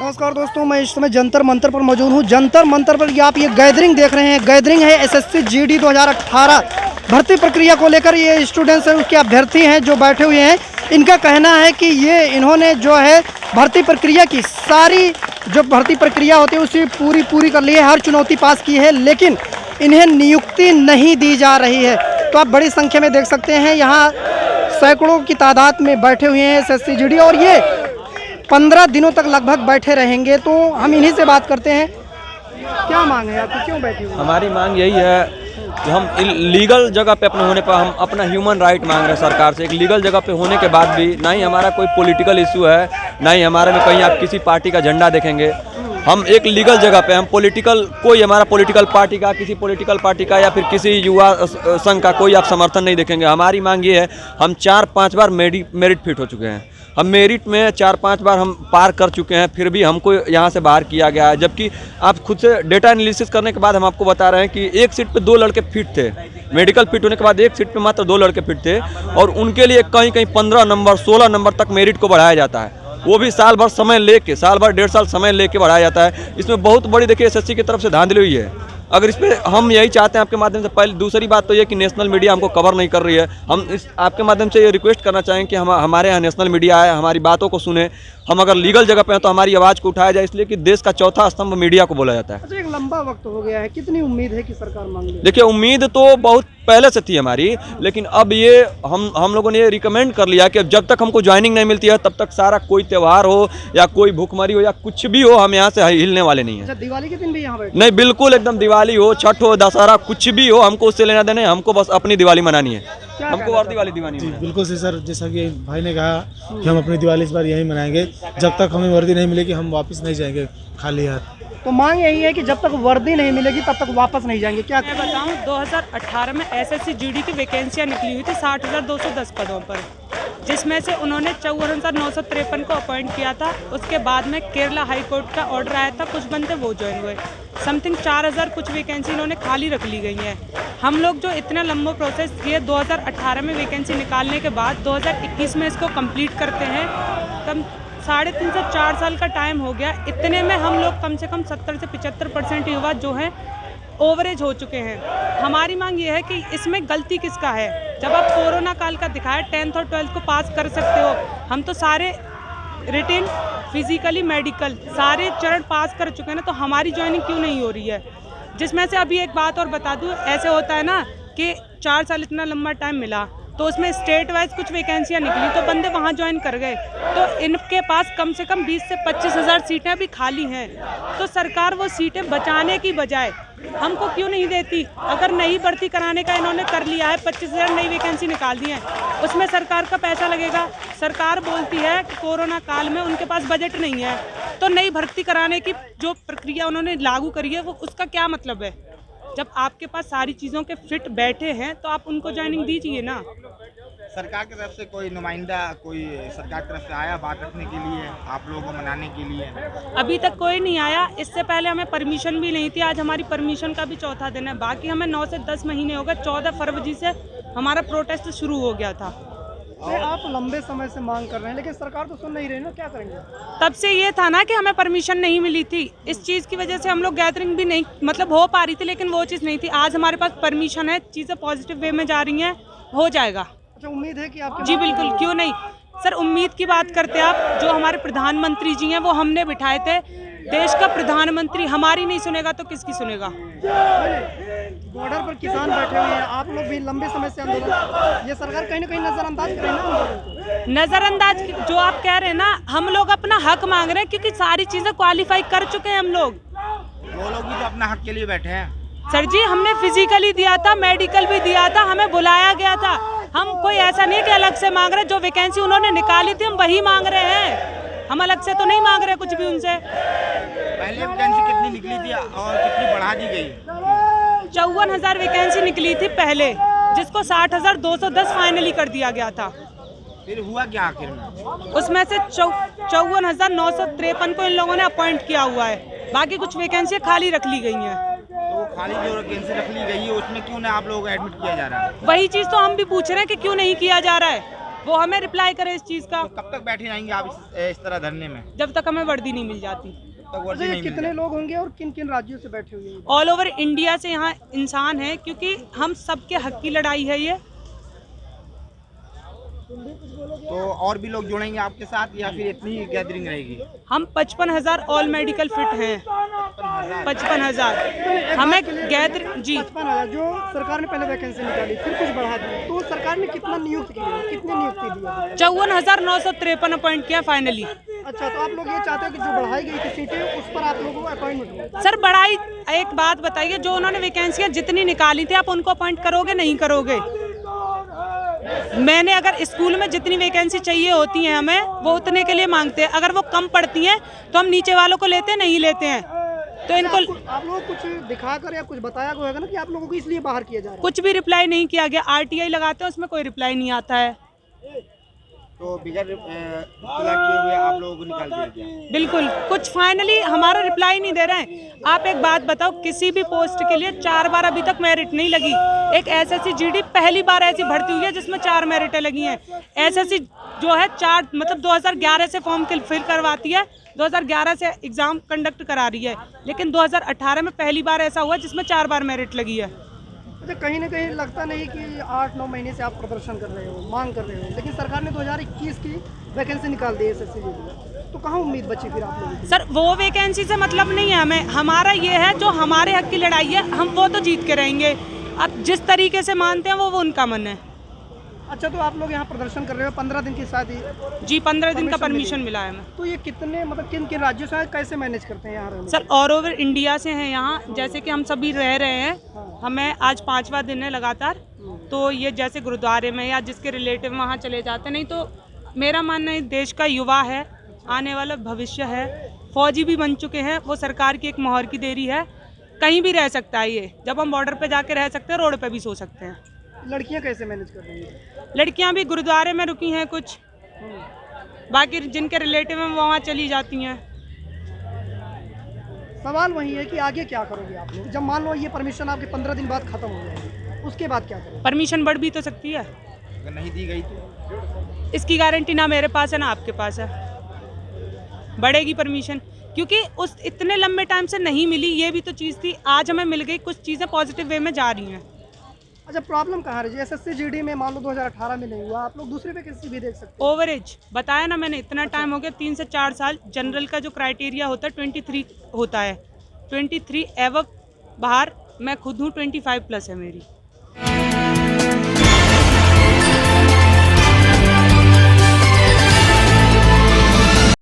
नमस्कार दोस्तों, मैं इस समय जंतर मंतर पर मौजूद हूँ। जंतर मंतर पर आप ये गैदरिंग देख रहे हैं। गैदरिंग है एसएससी जीडी 2018 भर्ती प्रक्रिया को लेकर। ये स्टूडेंट्स हैं, उसके अभ्यर्थी हैं जो बैठे हुए हैं। इनका कहना है कि इन्होंने जो है भर्ती प्रक्रिया की सारी जो भर्ती प्रक्रिया होती है उसी पूरी कर ली है, हर चुनौती पास की है, लेकिन इन्हें नियुक्ति नहीं दी जा रही है। तो आप बड़ी संख्या में देख सकते हैं, यहाँ सैकड़ों की तादाद में बैठे हुए हैं एसएससी जीडी, और ये 15 दिनों तक लगभग बैठे रहेंगे। तो हम इन्हीं से बात करते हैं। क्या मांग है आपकी, क्यों बैठे हुए? हमारी मांग यही है कि हम लीगल जगह पे अपने होने पर हम अपना ह्यूमन राइट मांग रहे हैं सरकार से। एक लीगल जगह पे होने के बाद भी ना ही हमारा कोई पॉलिटिकल इशू है, ना ही हमारे में कहीं आप किसी पार्टी का झंडा देखेंगे। हम एक लीगल जगह पे हम पॉलिटिकल कोई हमारा पॉलिटिकल पार्टी का, किसी पॉलिटिकल पार्टी का या फिर किसी युवा संघ का कोई आप समर्थन नहीं देखेंगे। हमारी मांग ये है, हम 4-5 बार मेरिट फिट हो चुके हैं। हम मेरिट में 4-5 बार हम पार कर चुके हैं, फिर भी हमको यहाँ से बाहर किया गया है। जबकि आप खुद से डेटा एनालिसिस करने के बाद हम आपको बता रहे हैं कि एक सीट पे 2 लड़के फिट थे। मेडिकल फिट होने के बाद एक सीट पे मात्र 2 लड़के फिट थे, और उनके लिए कहीं 15 नंबर 16 नंबर तक मेरिट को बढ़ाया जाता है। वो भी साल भर समय लेके, साल भर 1.5 साल समय लेके बढ़ाया जाता है। इसमें बहुत बड़ी देखिए एसएससी की तरफ से धांधली हुई है। अगर इस पर हम यही चाहते हैं आपके माध्यम से, पहले दूसरी बात तो ये कि नेशनल मीडिया हमको कवर नहीं कर रही है। हम इस आपके माध्यम से ये रिक्वेस्ट करना चाहें कि हमारे यहाँ नेशनल मीडिया आए, हमारी बातों को सुने। हम अगर लीगल जगह पे हैं तो हमारी आवाज़ को उठाया जाए, इसलिए कि देश का चौथा स्तंभ मीडिया को बोला जाता है। अच्छा, एक लंबा वक्त हो गया है, कितनी उम्मीद है कि सरकार मांग ले? देखिए, उम्मीद तो बहुत पहले से थी हमारी, लेकिन अब ये हम लोगों ने ये रिकमेंड कर लिया कि जब तक हमको ज्वाइनिंग नहीं मिलती है तब तक सारा कोई त्यौहार हो या कोई भूखमरी हो या कुछ भी हो, हम यहाँ से हिलने वाले नहीं हैं। अच्छा, दिवाली के दिन भी यहाँ बैठे? नहीं, बिल्कुल एकदम दिवाली हो, छठ हो, दशहरा, कुछ भी हो, हमको उससे लेना देना है। हमको बस अपनी दिवाली मनानी है, हमको और दिवाली नहीं। बिल्कुल सही सर, जैसा कि भाई ने कहा कि हम अपनी दिवाली इस बार यहीं मनाएंगे। जब तक हमें वर्दी नहीं मिलेगी हम वापस नहीं जाएंगे खाली हाथ। तो मांग यही है कि जब तक वर्दी नहीं मिलेगी तब तक वापस नहीं जाएंगे। क्या मैं बताऊं, 2018 में एसएससी जीडी की वैकेंसियां निकली हुई थी 60,210 पदों पर, जिसमें से उन्होंने 54,953 को अपॉइंट किया था। उसके बाद में केरला हाई कोर्ट का ऑर्डर आया था, कुछ बंदे वो ज्वाइन हुए। समथिंग 4,000 कुछ वैकेंसी इन्होंने खाली रख ली गई है। हम लोग जो इतना लंबा प्रोसेस किए 2018 में वैकेंसी निकालने के बाद 2021 में इसको कंप्लीट करते हैं, तब 3.5 से 4 साल का टाइम हो गया। इतने में हम लोग कम से कम 70 से 75% युवा जो हैं ओवरेज हो चुके हैं। हमारी मांग ये है कि इसमें गलती किसका है? जब आप कोरोना काल का दिखाया 10th और 12th को पास कर सकते हो, हम तो सारे रिटिन, फिजिकली, मेडिकल सारे चरण पास कर चुके हैं ना, तो हमारी ज्वाइनिंग क्यों नहीं हो रही है? जिसमें से अभी एक बात और बता दूँ, ऐसे होता है ना कि 4 साल इतना लंबा टाइम मिला तो उसमें स्टेट वाइज कुछ वैकेंसियाँ निकली तो बंदे वहाँ ज्वाइन कर गए। तो इनके पास कम से कम 20 से 25 हज़ार सीटें भी खाली हैं। तो सरकार वो सीटें बचाने की बजाय हमको क्यों नहीं देती? अगर नई भर्ती कराने का इन्होंने कर लिया है, 25,000 नई वैकेंसी निकाल दी है, उसमें सरकार का पैसा लगेगा। सरकार बोलती है कि कोरोना काल में उनके पास बजट नहीं है, तो नई भर्ती कराने की जो प्रक्रिया उन्होंने लागू करी है वो उसका क्या मतलब है? जब आपके पास सारी चीज़ों के फिट बैठे हैं तो आप उनको ज्वाइनिंग दीजिए ना। सरकार की तरफ से कोई नुमाइंदा, कोई सरकार की तरफ से आया बात रखने के लिए, आप लोगों को मनाने के लिए? अभी तक कोई नहीं आया। इससे पहले हमें परमिशन भी नहीं थी। आज हमारी परमिशन का भी चौथा दिन है। बाकी हमें 9 से 10 महीने हो गए। 14 फरवरी से हमारा प्रोटेस्ट शुरू हो गया था। आप लंबे समय से मांग कर रहे हैं लेकिन सरकार तो सुन नहीं रही ना, क्या करेंगे? तब से ये था ना कि हमें परमिशन नहीं मिली थी। इस चीज़ की वजह से हम लोग गैदरिंग भी नहीं मतलब हो पा रही थी, लेकिन वो चीज़ नहीं थी। आज हमारे पास परमिशन है, चीज़ें पॉजिटिव वे में जा रही हैं, हो जाएगा। अच्छा, उम्मीद है कि आप? जी बिल्कुल, क्यों नहीं सर। उम्मीद की बात करते हैं आप, जो हमारे प्रधानमंत्री जी हैं वो हमने बिठाए थे। देश का प्रधानमंत्री हमारी नहीं सुनेगा तो किसकी सुनेगा? बॉर्डर पर किसान बैठे हुए हैं, आप लोग भी लंबे समय से आंदोलन, ये सरकार कहीं ना कहीं नजरअंदाज कर रही है ना? नजरअंदाज जो आप कह रहे हैं ना, हम लोग अपना हक मांग रहे हैं क्योंकि सारी चीजें क्वालिफाई कर चुके हैं हम लोग। वो लोग भी तो अपना हक के लिए बैठे हैं सर जी। हमने फिजिकली दिया था, मेडिकल भी दिया था, हमें बुलाया गया था। हम कोई ऐसा नहीं कि अलग से मांग रहे, जो वैकेंसी उन्होंने निकाली थी हम वही मांग रहे हैं। हम अलग से तो नहीं मांग रहे कुछ भी उनसे। पहले वैकेंसी कितनी निकली थी और कितनी बढ़ा दी गई? 54,000 वैकेंसी निकली थी पहले, जिसको 60,210 फाइनली कर दिया गया था। फिर हुआ क्या आखिर में? उसमें से 54,953 को इन लोगों ने अपॉइंट किया हुआ है। बाकी कुछ वैकेंसी खाली रख ली गई हैं। तो खाली जो वैकेंसी रख ली गई है उसमें क्यों ना आप लोगों को एडमिट किया जा रहा है? वही चीज़ तो हम भी पूछ रहे हैं कि क्यों नहीं किया जा रहा है, वो हमें रिप्लाई करे इस चीज़ का। तो कब तक बैठे रहेंगे आप इस तरह धरने में? जब तक हमें वर्दी नहीं मिल जाती। तब तक वर्दी अच्छा, ये नहीं मिल कितने लोग होंगे और किन किन राज्यों से बैठे हुए हैं? ऑल ओवर इंडिया से यहाँ इंसान है, क्योंकि हम सबके हक की लड़ाई है ये। तो और भी लोग जुड़ेंगे आपके साथ या फिर इतनी ही गैदरिंग रहेगी? हम 55,000 ऑल मेडिकल फिट हैं। 55,000 हमें गैदर जी 55,000 जो सरकार ने पहले वैकेंसी निकाली, फिर कुछ बढ़ा दी, तो सरकार ने कितना नियुक्त किया, कितने नियुक्ति दी? 54,953 अपॉइंट किया फाइनली। अच्छा, तो आप लोग ये चाहते हो कि जो बढ़ाई गई थी सीटें उस पर आप लोगों को अपॉइंटमेंट मिले? सर बढ़ाई, एक बात बताइए, जो उन्होंने वैकेंसियाँ जितनी निकाली थी आप उनको अपॉइंट करोगे नहीं करोगे? मैंने अगर स्कूल में जितनी वैकेंसी चाहिए होती है हमें, वो उतने के लिए मांगते हैं। अगर वो कम पड़ती हैं तो हम नीचे वालों को लेते नहीं लेते हैं। तो इनको आप लोग कुछ दिखाकर या कुछ बताया होगा ना कि आप लोगों को इसलिए बाहर किया जा रहा है? कुछ भी रिप्लाई नहीं किया गया। RTI लगाते हैं, उसमें कोई रिप्लाई नहीं आता है। तो बिगड़ इत्तला किए हुए आप लोगों को निकाल दिया गया? बिल्कुल, कुछ फाइनली हमारा रिप्लाई नहीं दे रहे हैं। आप एक बात बताओ, किसी भी पोस्ट के लिए 4 बार अभी तक मेरिट नहीं लगी। एक SSC GD पहली बार ऐसी भर्ती हुई है जिसमें 4 मेरिटें लगी हैं। SSC जो है 4 मतलब 2011 से फॉर्म फिल करवाती है, 2011 से एग्ज़ाम कंडक्ट करा रही है, लेकिन 2018 में पहली बार ऐसा हुआ जिसमें 4 बार मेरिट लगी है। अच्छा, कहीं ना कहीं लगता नहीं कि 8-9 महीने से आप प्रदर्शन कर रहे हो, मांग कर रहे हो, लेकिन सरकार ने 2021 की वैकेंसी निकाल दी है SSC की, तो कहाँ उम्मीद बची फिर आप लोगों की? सर वो वैकेंसी से मतलब नहीं है हमें, हमारा ये है जो हमारे हक की लड़ाई है, हम वो तो जीत के रहेंगे। अब जिस तरीके से मानते हैं वो उनका मन है। अच्छा, तो आप लोग यहाँ प्रदर्शन कर रहे हो 15 दिन के साथ ही? जी 15 दिन का परमिशन मिला है हमें। तो ये कितने मतलब किन किन राज्यों से कैसे मैनेज करते हैं यहाँ रहने? सर ऑल ओवर इंडिया से हैं यहाँ, जैसे कि हम सभी रह रहे हैं। हमें आज 5वां दिन है लगातार। तो ये जैसे गुरुद्वारे में या जिसके रिलेटिव वहाँ चले जाते हैं, नहीं तो मेरा मानना है देश का युवा है, आने वाला भविष्य है, फौजी भी बन चुके हैं, वो सरकार की एक मोहर की देरी है। कहीं भी रह सकता है ये, जब हम बॉर्डर पे जाके रह सकते हैं, रोड पे भी सो सकते हैं। लड़कियाँ कैसे मैनेज कर रही हैं? लड़कियां भी गुरुद्वारे में रुकी हैं कुछ, बाकी जिनके रिलेटिव हैं वो वहाँ चली जाती हैं। सवाल वही है कि आगे क्या करोगे आप लोग? जब मान लो ये परमिशन आपके 15 दिन बाद खत्म हो जाएगी, उसके बाद क्या करोगे? परमिशन बढ़ भी तो सकती है, अगर नहीं दी गई तो? इसकी गारंटी ना मेरे पास है ना आपके पास है। बढ़ेगी परमिशन, क्योंकि उस इतने लंबे टाइम से नहीं मिली, ये भी तो चीज़ थी। आज हमें मिल गई, कुछ चीज़ें पॉजिटिव वे में जा रही हैं। अच्छा, प्रॉब्लम कहाँ रही? SSC GD में मान लो 2018 में नहीं हुआ, आप लोग दूसरी वैकेंसी भी देख सकते हो। ओवरेज बताया ना मैंने, इतना टाइम हो गया, 3 से 4 साल। जनरल का जो क्राइटेरिया होता है 23 होता है, 23 एवं बाहर मैं खुद हूँ 25+ है मेरी।